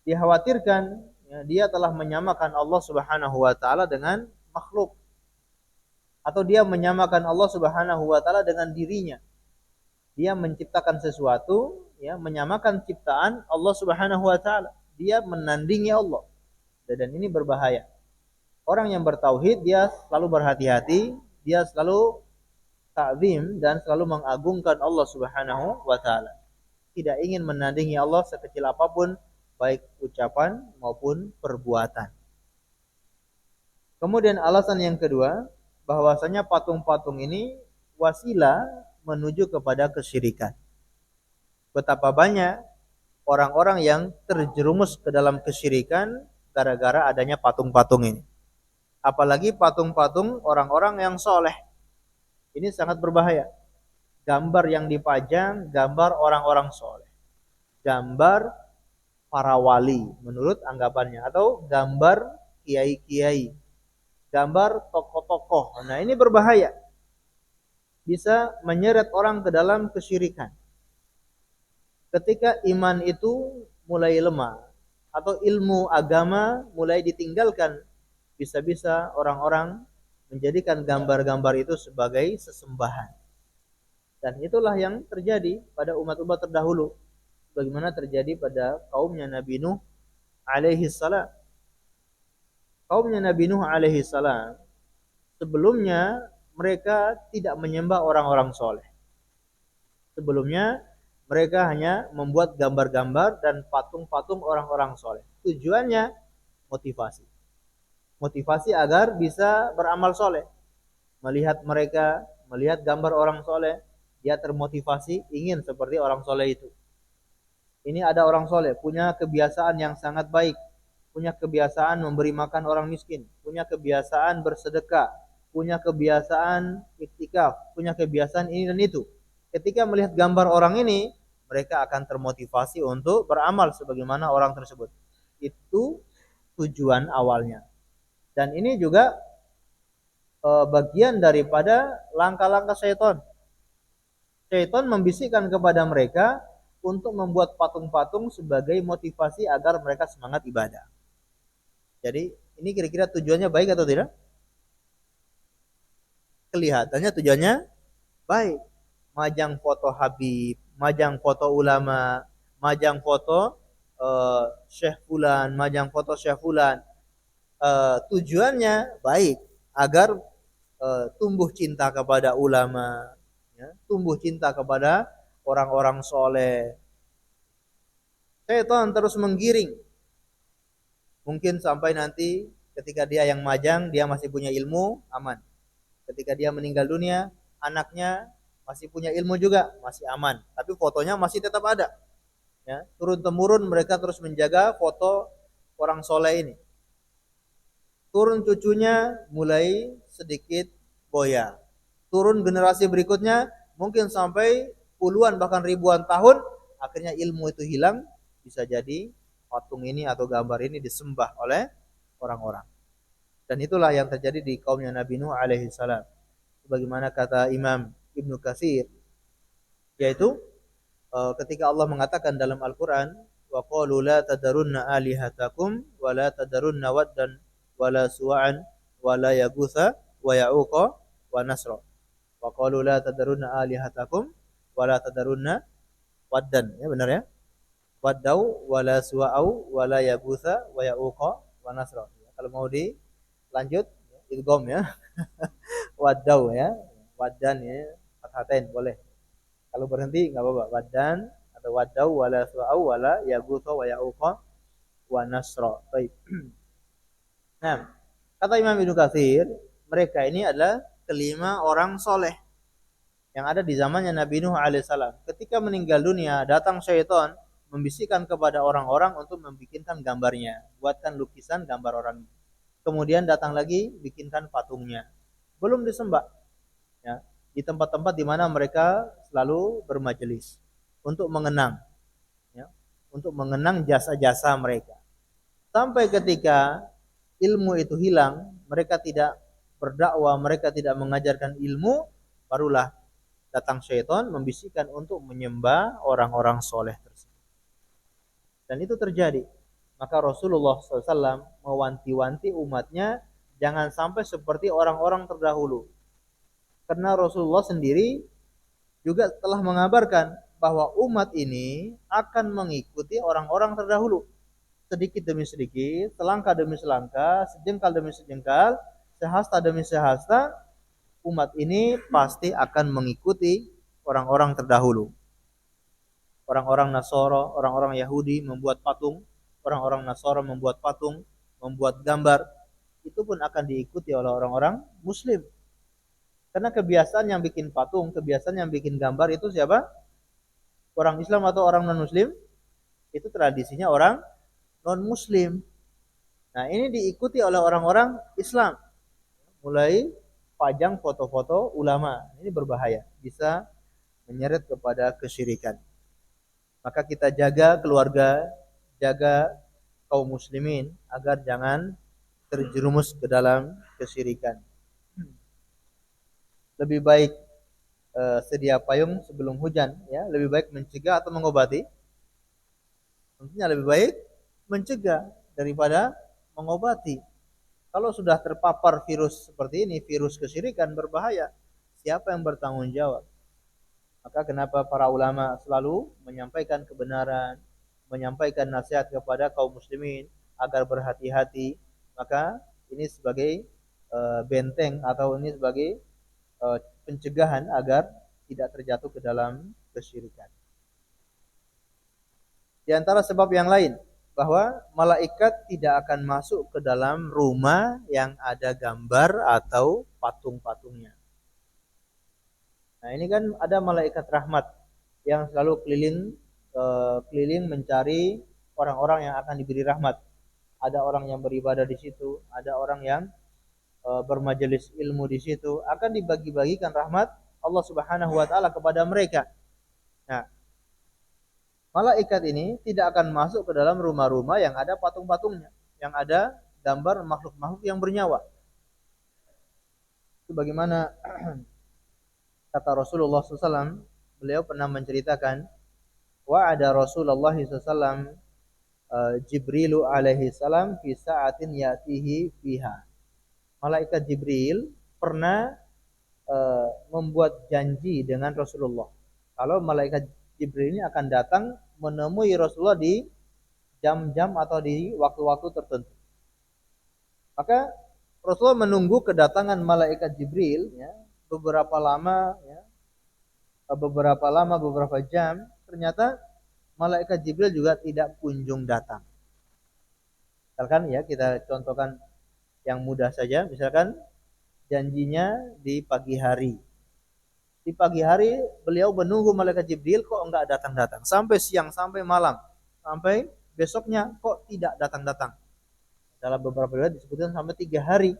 dikhawatirkan, ya, dia telah menyamakan Allah Subhanahu wa taala dengan makhluk, atau dia menyamakan Allah Subhanahu wa taala dengan dirinya. Dia menciptakan sesuatu, ya, menyamakan ciptaan Allah Subhanahu wa taala. Dia menandingi Allah. Dan ini berbahaya. Orang yang bertauhid dia selalu berhati-hati, dia selalu ta'zim dan selalu mengagungkan Allah Subhanahu wa taala. Tidak ingin menandingi Allah sekecil apapun, baik ucapan maupun perbuatan. Kemudian alasan yang kedua, bahwasanya patung-patung ini wasilah menuju kepada kesyirikan. Betapa banyak orang-orang yang terjerumus ke dalam kesyirikan gara-gara adanya patung-patung ini. Apalagi patung-patung orang-orang yang soleh. Ini sangat berbahaya. Gambar yang dipajang, gambar orang-orang soleh. Gambar para wali menurut anggapannya. Atau gambar kiai-kiai. Gambar tokoh-tokoh. Nah, ini berbahaya. Bisa menyeret orang ke dalam kesyirikan. Ketika iman itu mulai lemah, atau ilmu agama mulai ditinggalkan, bisa-bisa orang-orang menjadikan gambar-gambar itu sebagai sesembahan. Dan itulah yang terjadi pada umat-umat terdahulu. Bagaimana terjadi pada kaumnya Nabi Nuh alaihi salam. Kaumnya Nabi Nuh alaihi salam, sebelumnya mereka tidak menyembah orang-orang soleh. Sebelumnya mereka hanya membuat gambar-gambar dan patung-patung orang-orang soleh. Tujuannya motivasi. Motivasi agar bisa beramal soleh. Melihat mereka, melihat gambar orang soleh, dia termotivasi ingin seperti orang soleh itu. Ini ada orang soleh, punya kebiasaan yang sangat baik, punya kebiasaan memberi makan orang miskin, punya kebiasaan bersedekah, punya kebiasaan iktikaf, punya kebiasaan ini dan itu. Ketika melihat gambar orang ini, mereka akan termotivasi untuk beramal sebagaimana orang tersebut. Itu tujuan awalnya. Dan ini juga bagian daripada langkah-langkah syaitan. Syaitan membisikkan kepada mereka untuk membuat patung-patung sebagai motivasi agar mereka semangat ibadah. Jadi ini kira-kira tujuannya baik atau tidak? Kelihatannya tujuannya baik. Majang foto Habib, majang foto ulama, majang foto Syekh Fulan, majang foto Syekh Fulan. Tujuannya baik agar tumbuh cinta kepada ulama, ya, tumbuh cinta kepada orang-orang soleh. Syaitan terus menggiring. Mungkin sampai nanti ketika dia yang majang, dia masih punya ilmu, aman. Ketika dia meninggal dunia, anaknya masih punya ilmu juga, masih aman. Tapi fotonya masih tetap ada. Ya, turun-temurun mereka terus menjaga foto orang soleh ini. Turun cucunya mulai sedikit goyah. Turun generasi berikutnya mungkin sampai puluhan bahkan ribuan tahun, akhirnya ilmu itu hilang, bisa jadi patung ini atau gambar ini disembah oleh orang-orang. Dan itulah yang terjadi di kaumnya Nabi Nuh alaihi salam. Sebagaimana kata Imam Ibnu Katsir, yaitu ketika Allah mengatakan dalam Al-Qur'an, wa qalu la tadarunna alihatakum wa la tadarunna waddan wala suwa'an wa la yaghutsa wa ya'uqa wa nasra. Wa qalu la tadarunna alihatakum wa la tadarunna waddan. Ya benar ya? Waddau wa la suwa'u wa la yaghutsa wa ya'uqa wa nasra. Kalau mau dilanjut idgham ya. Waddau ya. Waddan ya. Fathatain boleh. Kalau berhenti enggak apa-apa. Waddan atau waddau wa la suwa'u wa la yaghutsa wa ya'uqa wa nasra. Baik. Nah, kata Imam Ibnu Katsir, mereka ini adalah kelima orang soleh yang ada di zamannya Nabi Nuh alaihissalam. Ketika meninggal dunia, datang syaitan membisikkan kepada orang-orang untuk membikinkan gambarnya, buatkan lukisan gambar orang. Kemudian datang lagi, bikinkan patungnya. Belum disembah, ya, di tempat-tempat di mana mereka selalu bermajelis untuk mengenang, ya, untuk mengenang jasa-jasa mereka. Sampai ketika ilmu itu hilang, mereka tidak berdakwah, mereka tidak mengajarkan ilmu, barulah datang syaitan membisikkan untuk menyembah orang-orang soleh tersebut. Dan itu terjadi. Maka Rasulullah SAW mewanti-wanti umatnya jangan sampai seperti orang-orang terdahulu. Karena Rasulullah sendiri juga telah mengabarkan bahwa umat ini akan mengikuti orang-orang terdahulu. Sedikit demi sedikit, selangkah demi selangkah, sejengkal demi sejengkal, sehasta demi sehasta, umat ini pasti akan mengikuti orang-orang terdahulu. Orang-orang Nasara, orang-orang Yahudi membuat patung, orang-orang Nasara membuat patung, membuat gambar, itu pun akan diikuti oleh orang-orang Muslim. Karena kebiasaan yang bikin patung, kebiasaan yang bikin gambar itu siapa? Orang Islam atau orang non-Muslim? Itu tradisinya orang non-Muslim. Nah, ini diikuti oleh orang-orang Islam. Mulai pajang foto-foto ulama. Ini berbahaya, bisa menyeret kepada kesyirikan. Maka kita jaga keluarga, jaga kaum muslimin agar jangan terjerumus ke dalam kesyirikan. Lebih baik sedia payung sebelum hujan, ya. Lebih baik mencegah atau mengobati? Tentunya lebih baik mencegah daripada mengobati. Kalau sudah terpapar virus seperti ini, virus kesyirikan berbahaya, siapa yang bertanggung jawab? Maka kenapa para ulama selalu menyampaikan kebenaran, menyampaikan nasihat kepada kaum muslimin agar berhati-hati? Maka ini sebagai benteng atau ini sebagai pencegahan agar tidak terjatuh ke dalam kesyirikan. Di antara sebab yang lain, bahwa malaikat tidak akan masuk ke dalam rumah yang ada gambar atau patung-patungnya. Nah, ini kan ada malaikat rahmat yang selalu keliling mencari orang-orang yang akan diberi rahmat. Ada orang yang beribadah di situ, ada orang yang bermajelis ilmu di situ, akan dibagi-bagikan rahmat Allah Subhanahu wa taala kepada mereka. Nah, malaikat ini tidak akan masuk ke dalam rumah-rumah yang ada patung-patungnya, yang ada gambar makhluk-makhluk yang bernyawa. Itu bagaimana kata Rasulullah SAW, beliau pernah menceritakan, wa'ada Rasulullah SAW Jibrilu alaihi salam fi sa'atin ya'tihi fiha. Malaikat Jibril pernah membuat janji dengan Rasulullah. Kalau malaikat Jibril ini akan datang menemui Rasulullah di jam-jam atau di waktu-waktu tertentu. Maka Rasulullah menunggu kedatangan malaikat Jibril, ya, beberapa lama, beberapa jam. Ternyata malaikat Jibril juga tidak kunjung datang. Misalkan ya, kita contohkan yang mudah saja, misalkan janjinya di pagi hari. Di pagi hari beliau menunggu malaikat Jibril kok enggak datang-datang. Sampai siang, sampai malam, sampai besoknya kok tidak datang-datang. Dalam beberapa riwayat disebutkan sampai 3 hari,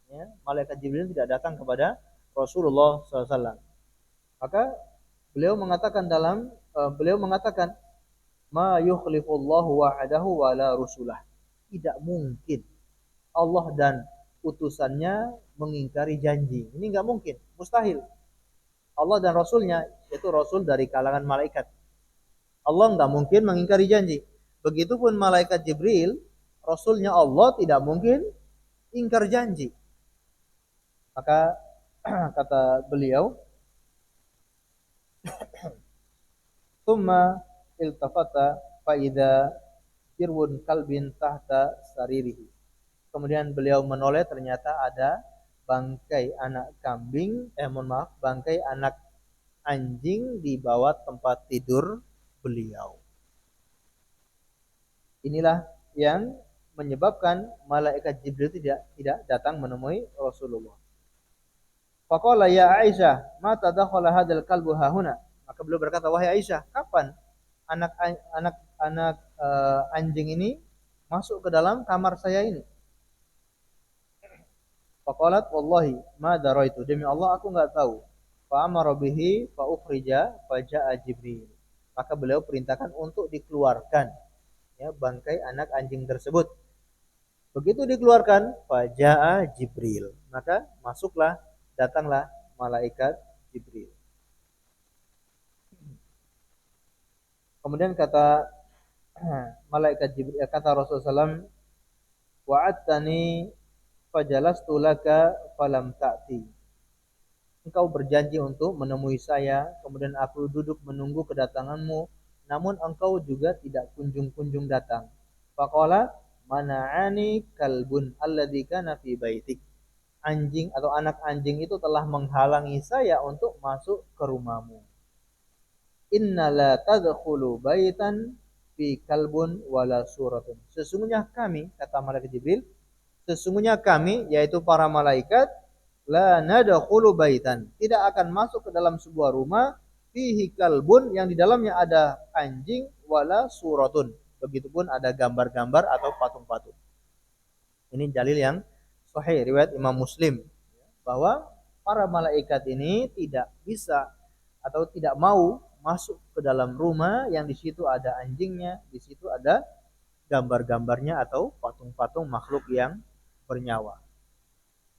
ya, malaikat Jibril tidak datang kepada Rasulullah SAW. Maka beliau mengatakan ma yukhlifullahu wa'adahu wa la rusulah. Tidak mungkin Allah dan utusannya mengingkari janji. Ini enggak mungkin, mustahil. Allah dan Rasulnya, yaitu Rasul dari kalangan malaikat, Allah enggak mungkin mengingkari janji. Begitupun malaikat Jibril, Rasulnya Allah, tidak mungkin ingkar janji. Maka kata beliau, "Tsumma iltafata fa idza jirwun kalbin tahta saririhi." Kemudian beliau menoleh, ternyata ada bangkai anak kambing, mohon maaf, bangkai anak anjing di bawah tempat tidur beliau. Inilah yang menyebabkan malaikat Jibril tidak datang menemui Rasulullah. Faqala ya Aisyah, ma tadakhala hadzal kalbu hahuna? Maka beliau berkata, wahai Aisyah, kapan anak anak anak anjing ini masuk ke dalam kamar saya ini? Faqalat wallahi ma daraitu, demi Allah aku enggak tahu. Fa amara bihi fa ukhrija fa jaa Jibril. Maka beliau perintahkan untuk dikeluarkan ya bangkai anak anjing tersebut. Begitu dikeluarkan, fa jaa Jibril. Maka datanglah malaikat Jibril. Kemudian kata malaikat Jibril, kata Rasulullah SAW, wa'adtani fajalastu laka falam ta'ti. Engkau berjanji untuk menemui saya, kemudian aku duduk menunggu kedatanganmu, namun engkau juga tidak kunjung-kunjung datang. Faqala mana'ani kalbun alladzi kana fi baitik. Anjing atau anak anjing itu telah menghalangi saya untuk masuk ke rumahmu. Inna la tadkhulu baitan fi kalbun wala suratun. Sesungguhnya kami, kata malaikat Jibril, sesungguhnya kami, yaitu para malaikat, la nadkhulu baitan, tidak akan masuk ke dalam sebuah rumah fihi kalbun, yang di dalamnya ada anjing, wala suratun, begitupun ada gambar-gambar atau patung-patung. Ini dalil yang sahih riwayat Imam Muslim, bahwa para malaikat ini tidak bisa atau tidak mau masuk ke dalam rumah yang di situ ada anjingnya, di situ ada gambar-gambarnya atau patung-patung makhluk yang bernyawa.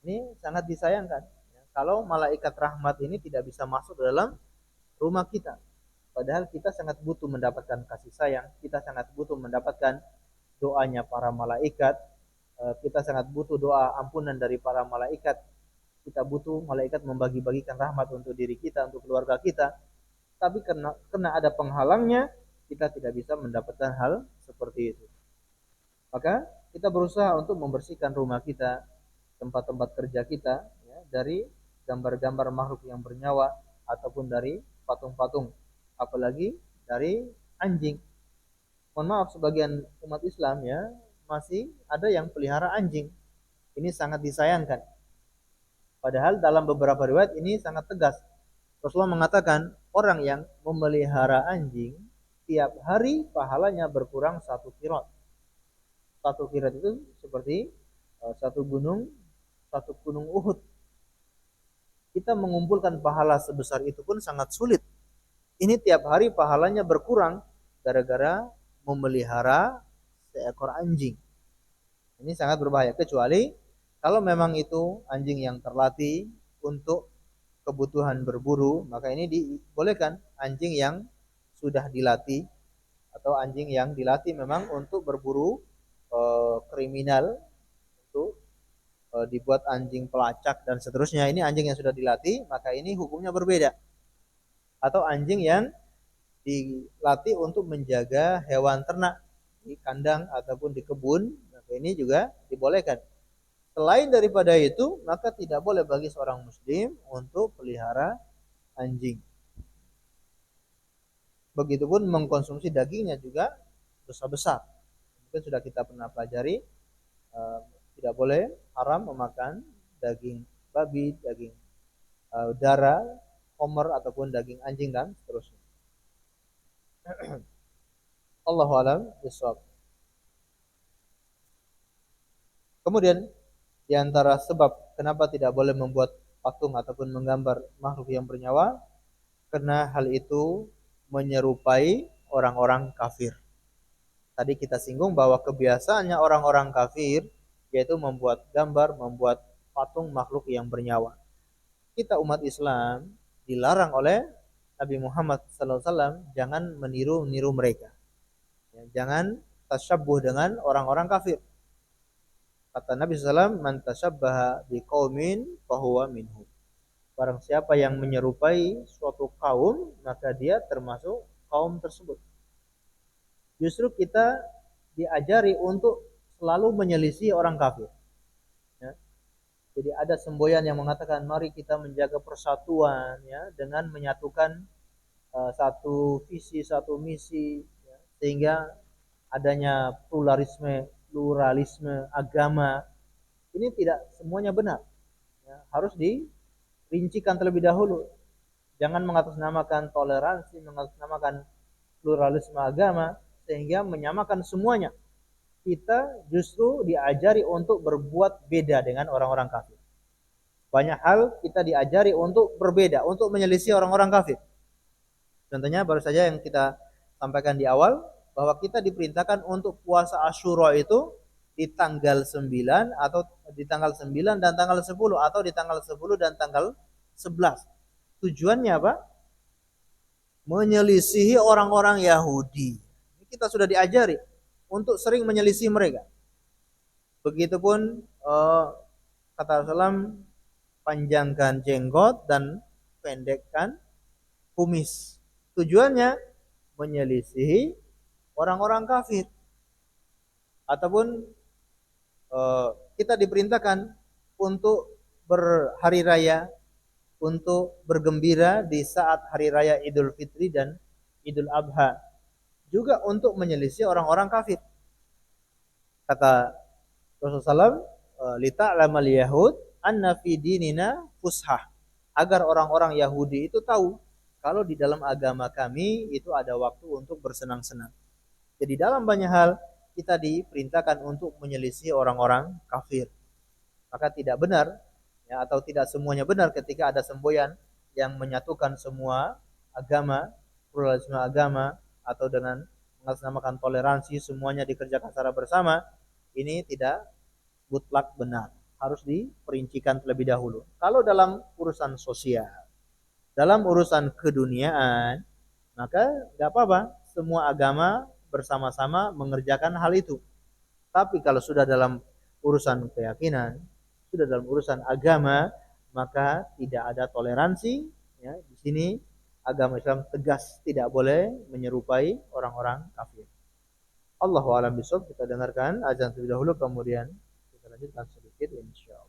Ini sangat disayangkan kalau malaikat rahmat ini tidak bisa masuk ke dalam rumah kita. Padahal kita sangat butuh mendapatkan kasih sayang, kita sangat butuh mendapatkan doanya para malaikat, kita sangat butuh doa ampunan dari para malaikat, kita butuh malaikat membagi-bagikan rahmat untuk diri kita, untuk keluarga kita. Tapi karena ada penghalangnya, kita tidak bisa mendapatkan hal seperti itu. Maka kita berusaha untuk membersihkan rumah kita, tempat-tempat kerja kita ya, dari gambar-gambar makhluk yang bernyawa ataupun dari patung-patung, apalagi dari anjing. Mohon maaf, sebagian umat Islam ya masih ada yang pelihara anjing. Ini sangat disayangkan. Padahal dalam beberapa riwayat ini sangat tegas. Rasulullah mengatakan orang yang memelihara anjing tiap hari pahalanya berkurang 1 qirat. 1 qirat itu seperti satu gunung Uhud. Kita mengumpulkan pahala sebesar itu pun sangat sulit. Ini tiap hari pahalanya berkurang gara-gara memelihara seekor anjing. Ini sangat berbahaya, kecuali kalau memang itu anjing yang terlatih untuk kebutuhan berburu, maka ini dibolehkan. Anjing yang sudah dilatih atau anjing yang dilatih memang untuk berburu kriminal, untuk dibuat anjing pelacak dan seterusnya, ini anjing yang sudah dilatih, maka ini hukumnya berbeda. Atau anjing yang dilatih untuk menjaga hewan ternak di kandang ataupun di kebun, maka ini juga dibolehkan. Selain daripada itu, maka tidak boleh bagi seorang muslim untuk pelihara anjing. Begitupun mengkonsumsi dagingnya juga dosa besar. Mungkin sudah kita pernah pelajari, tidak boleh, haram memakan daging babi, daging darah, homer ataupun daging anjing dan seterusnya. Allahu a'lam bishawab. Kemudian di antara sebab kenapa tidak boleh membuat patung ataupun menggambar makhluk yang bernyawa, karena hal itu menyerupai orang-orang kafir. Tadi kita singgung bahwa kebiasaannya orang-orang kafir yaitu membuat gambar, membuat patung makhluk yang bernyawa. Kita umat Islam dilarang oleh Nabi Muhammad SAW jangan meniru-niru mereka. Jangan tasyabbuh dengan orang-orang kafir. Kata Nabi SAW, man tashabbaha biqaumin fahuwa minhum. Barang siapa yang menyerupai suatu kaum, maka dia termasuk kaum tersebut. Justru kita diajari untuk selalu menyelisih orang kafir. Ya. Jadi ada semboyan yang mengatakan mari kita menjaga persatuan ya dengan menyatukan satu visi, satu misi ya, sehingga adanya pluralisme agama ini tidak semuanya benar. Ya, harus dirincikan terlebih dahulu. Jangan mengatasnamakan toleransi, mengatasnamakan pluralisme agama sehingga menyamakan semuanya. Kita justru diajari untuk berbuat beda dengan orang-orang kafir. Banyak hal kita diajari untuk berbeda, untuk menyelisih orang-orang kafir. Contohnya baru saja yang kita sampaikan di awal, bahwa kita diperintahkan untuk puasa Asyura itu di tanggal 9 atau di tanggal 9 dan tanggal 10 atau di tanggal 10 dan tanggal 11. Tujuannya apa? Menyelisihi orang-orang Yahudi. Kita sudah diajari untuk sering menyelisih mereka. Begitupun kata Rasulullah, panjangkan jenggot dan pendekkan kumis. Tujuannya menyelisihi orang-orang kafir. Ataupun kita diperintahkan untuk berhari raya, untuk bergembira di saat hari raya Idul Fitri dan Idul Adha. Juga untuk menyelisih orang-orang kafir. Kata Rasulullah SAW, lita'lamal yahud anna fi dinina fushah. Agar orang-orang Yahudi itu tahu kalau di dalam agama kami itu ada waktu untuk bersenang-senang. Jadi dalam banyak hal kita diperintahkan untuk menyelisih orang-orang kafir. Maka tidak benar ya, atau tidak semuanya benar ketika ada semboyan yang menyatukan semua agama, pluralisme agama, atau dengan mengatasnamakan toleransi semuanya dikerjakan secara bersama. Ini tidak mutlak benar, harus diperincikan terlebih dahulu. Kalau dalam urusan sosial, dalam urusan keduniaan, maka nggak apa-apa, semua agama bersama-sama mengerjakan hal itu. Tapi kalau sudah dalam urusan keyakinan, sudah dalam urusan agama, maka tidak ada toleransi. Ya, di sini agama Islam tegas tidak boleh menyerupai orang-orang kafir. Allahu a'lam bishawab. Kita dengarkan azan terlebih dahulu, kemudian kita lanjutkan sedikit insyaallah.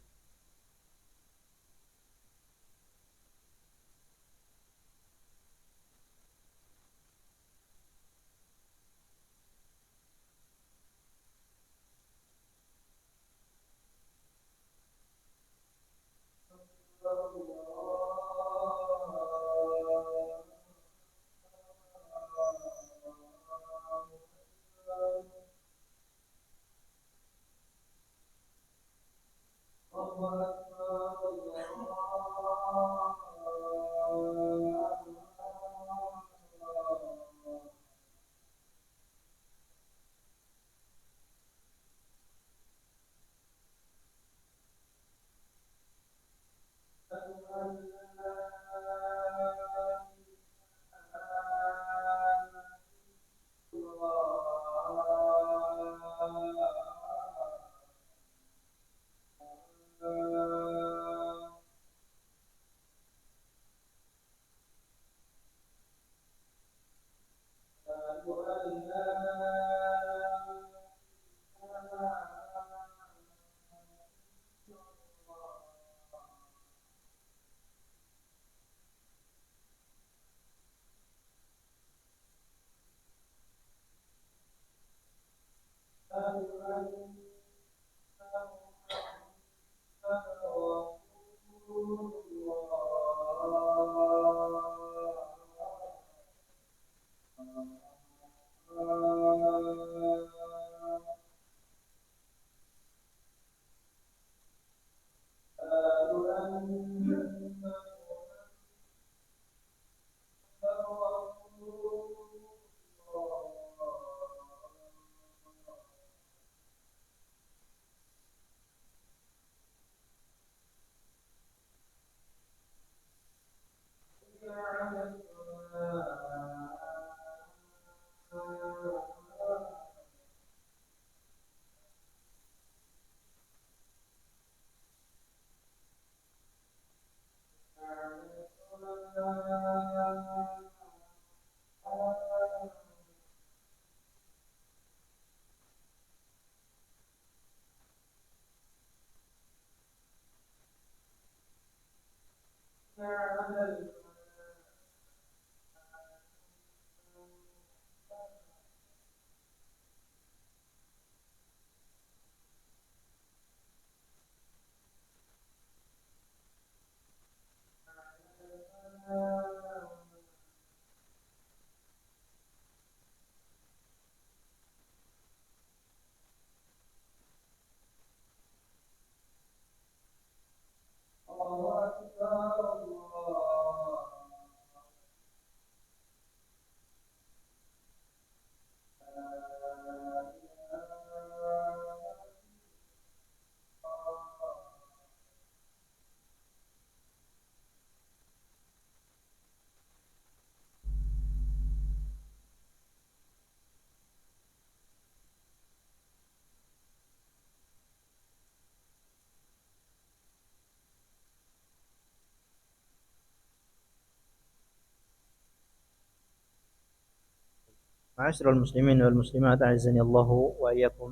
Ma'asyiral muslimin wal muslimat a'azzani Allahu wa iyyakum.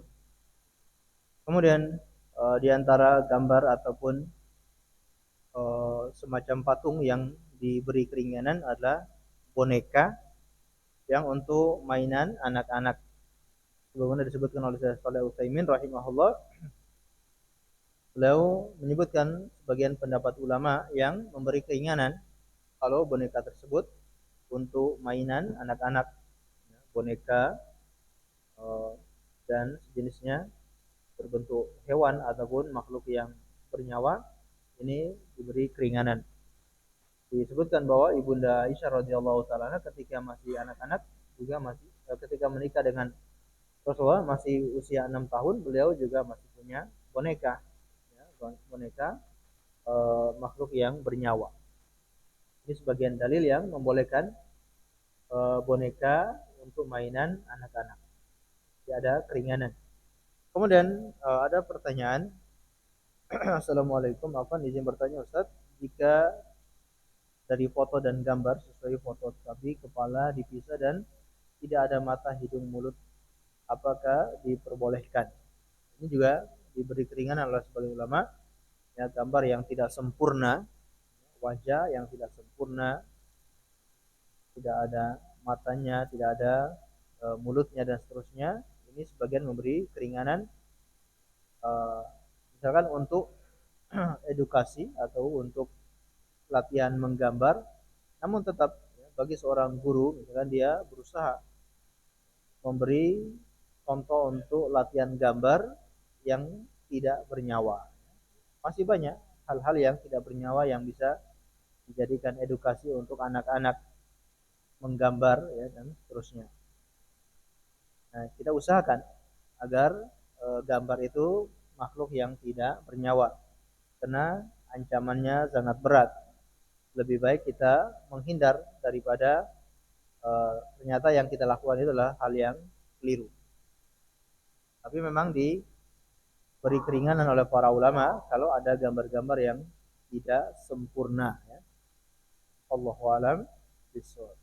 Kemudian di antara gambar ataupun semacam patung yang diberi keringanan adalah boneka yang untuk mainan anak-anak. Sebagaimana disebutkan oleh Syekh Shalih Utsaimin rahimahullah, beliau menyebutkan sebagian pendapat ulama yang memberi keringanan kalau boneka tersebut untuk mainan anak-anak, boneka eh, dan sejenisnya berbentuk hewan ataupun makhluk yang bernyawa ini diberi keringanan. Disebutkan bahwa Ibunda Aisyah radhiyallahu taala ketika masih anak-anak juga masih ketika menikah dengan Rasulullah masih usia 6 tahun, beliau juga masih punya boneka, ya, boneka makhluk yang bernyawa. Ini sebagian dalil yang membolehkan boneka untuk mainan anak-anak. Tidak ada keringanan. Kemudian ada pertanyaan. Assalamualaikum, apa izin bertanya Ustaz, jika dari foto dan gambar sesuai foto tapi kepala dipisah dan tidak ada mata, hidung, mulut, apakah diperbolehkan? Ini juga diberi keringanan oleh sebagian ulama, ya, gambar yang tidak sempurna, wajah yang tidak sempurna, tidak ada matanya, tidak ada mulutnya dan seterusnya. Ini sebagian memberi keringanan, uh, misalkan untuk edukasi atau untuk latihan menggambar, namun tetap ya, bagi seorang guru misalkan dia berusaha memberi contoh untuk latihan gambar yang tidak bernyawa. Masih banyak hal-hal yang tidak bernyawa yang bisa dijadikan edukasi untuk anak-anak menggambar, ya, dan seterusnya. Nah, kita usahakan agar gambar itu makhluk yang tidak bernyawa karena ancamannya sangat berat. Lebih baik kita menghindar daripada ternyata yang kita lakukan itu adalah hal yang keliru. Tapi memang diberi keringanan oleh para ulama kalau ada gambar-gambar yang tidak sempurna, ya. Allahu a'lam bishawab.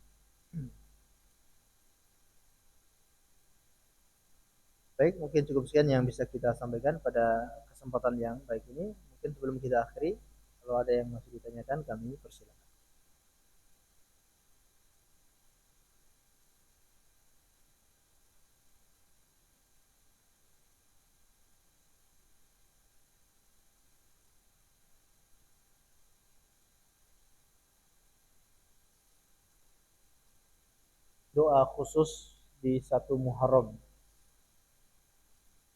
Baik, mungkin cukup sekian yang bisa kita sampaikan pada kesempatan yang baik ini. Mungkin sebelum kita akhiri, kalau ada yang masih ditanyakan, kami persilakan. Doa khusus di satu Muharram.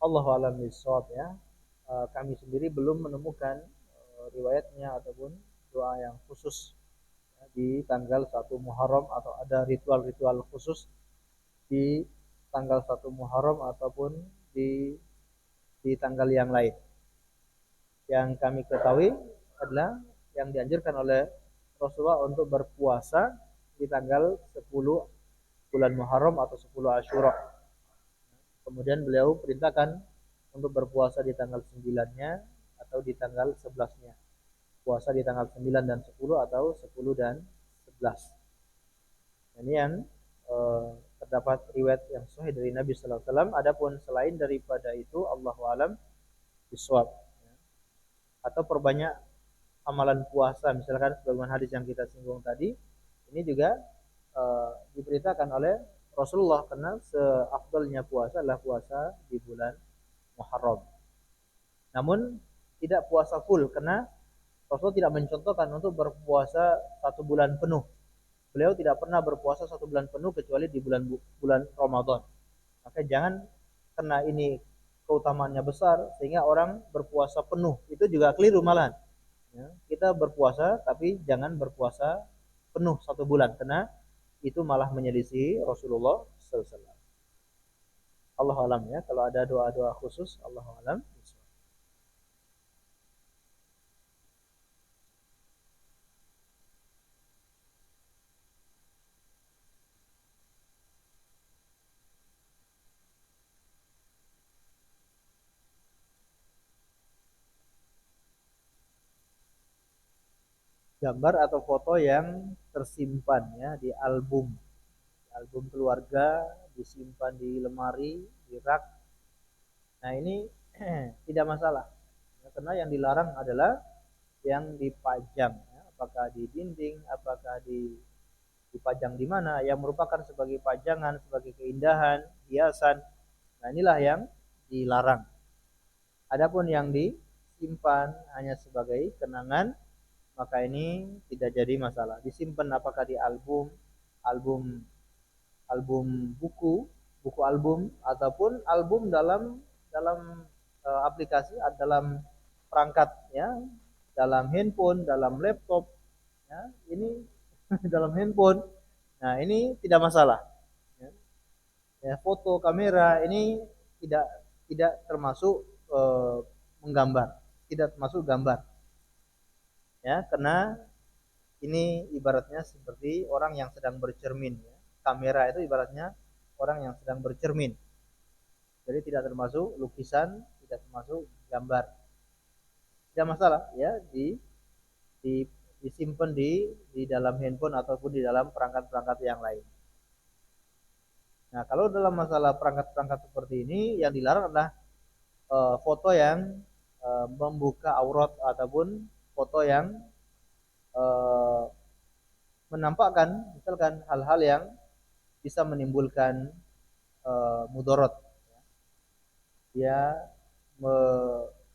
Allahu a'lam bishawab, ya. Kami sendiri belum menemukan riwayatnya ataupun doa yang khusus, ya, di tanggal 1 Muharram atau ada ritual-ritual khusus di tanggal 1 Muharram ataupun di tanggal yang lain. Yang kami ketahui adalah yang dianjurkan oleh Rasulullah untuk berpuasa di tanggal 10 bulan Muharram atau 10 Asyura. Kemudian beliau perintahkan untuk berpuasa di tanggal 9-nya atau di tanggal 11-nya. Puasa di tanggal 9 dan 10 atau 10 dan 11. Ini yang terdapat riwayat yang sahih dari Nabi sallallahu alaihi wasallam. Adapun selain daripada itu, Allahu a'lam bishawab. Atau perbanyak amalan puasa, misalkan sebagaimana hadis yang kita singgung tadi, ini juga diberitakan oleh Rasulullah karena seafdalnya puasa adalah puasa di bulan Muharram. Namun tidak puasa full karena Rasul tidak mencontohkan untuk berpuasa 1 bulan penuh. Beliau tidak pernah berpuasa 1 bulan penuh kecuali di bulan bulan Ramadan. Maka jangan karena ini keutamaannya besar sehingga orang berpuasa penuh. Itu juga keliru malahan. Ya, kita berpuasa tapi jangan berpuasa penuh 1 bulan karena itu malah menyelisihi Rasulullah SAW. Allah alam ya. Kalau ada doa-doa khusus, Allah alam. Gambar atau foto yang tersimpan ya di album keluarga, disimpan di lemari, di rak. Nah ini tidak masalah ya, karena yang dilarang adalah yang dipajang ya. Apakah di dinding, apakah dipajang di mana yang merupakan sebagai pajangan, sebagai keindahan, hiasan. Nah inilah yang dilarang. Adapun yang disimpan hanya sebagai kenangan, maka ini tidak jadi masalah. Disimpan apakah di album album buku, buku album ataupun album dalam dalam aplikasi, dalam perangkat ya, dalam handphone, dalam laptop ya. Ini dalam handphone. Nah, ini tidak masalah. Ya, ya, foto kamera ini tidak tidak termasuk menggambar, tidak termasuk gambar. Ya, karena ini ibaratnya seperti orang yang sedang bercermin ya. Kamera itu ibaratnya orang yang sedang bercermin. Jadi tidak termasuk lukisan, tidak termasuk gambar. Tidak masalah ya di disimpan di dalam handphone ataupun di dalam perangkat-perangkat yang lain. Nah, kalau dalam masalah perangkat-perangkat seperti ini yang dilarang adalah foto yang membuka aurat ataupun foto yang eh, menampakkan misalkan hal-hal yang bisa menimbulkan mudorot. Dia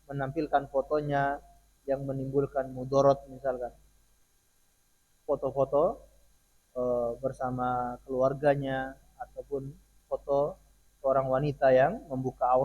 menampilkan fotonya yang menimbulkan mudorot, misalkan foto-foto bersama keluarganya ataupun foto seorang wanita yang membuka aurat